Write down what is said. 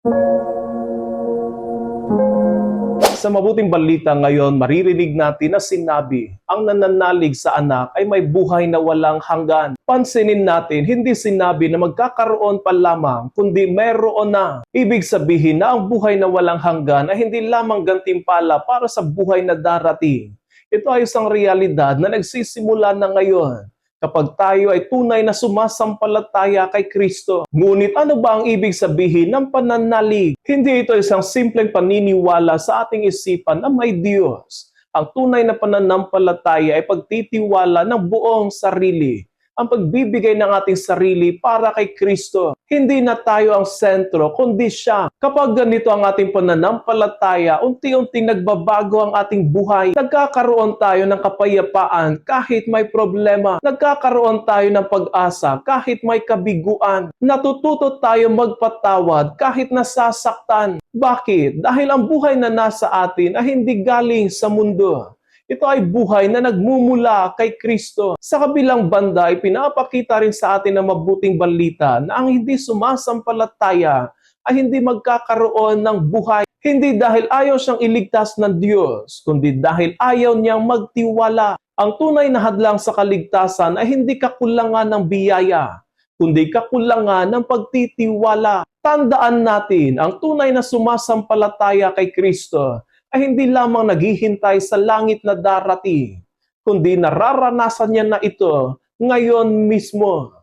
Sa mabuting balita ngayon, maririnig natin na sinabi, ang nananalig sa anak ay may buhay na walang hanggan. Pansinin natin, hindi sinabi na magkakaroon pa lamang, kundi meron na. Ibig sabihin na ang buhay na walang hanggan ay hindi lamang gantimpala para sa buhay na darating. Ito ay isang realidad na nagsisimula na ngayon kapag tayo ay tunay na sumasampalataya kay Kristo. Ngunit ano ba ang ibig sabihin ng pananalig? Hindi ito isang simpleng paniniwala sa ating isipan na may Diyos. Ang tunay na pananampalataya ay pagtitiwala ng buong sarili. Ang pagbibigay ng ating sarili para kay Kristo. Hindi na tayo ang sentro, kundi siya. Kapag ganito ang ating pananampalataya, unti-unting nagbabago ang ating buhay. Nagkakaroon tayo ng kapayapaan kahit may problema. Nagkakaroon tayo ng pag-asa kahit may kabiguan. Natututo tayo magpatawad kahit nasasaktan. Bakit? Dahil ang buhay na nasa atin ay hindi galing sa mundo. Ito ay buhay na nagmumula kay Kristo. Sa kabilang banda ay pinapakita rin sa atin ang mabuting balita na ang hindi sumasampalataya ay hindi magkakaroon ng buhay. Hindi dahil ayaw siyang iligtas ng Diyos, kundi dahil ayaw niyang magtiwala. Ang tunay na hadlang sa kaligtasan ay hindi kakulangan ng biyaya, kundi kakulangan ng pagtitiwala. Tandaan natin, ang tunay na sumasampalataya kay Kristo ay hindi lamang naghihintay sa langit na darating, kundi nararanasan niya na ito ngayon mismo.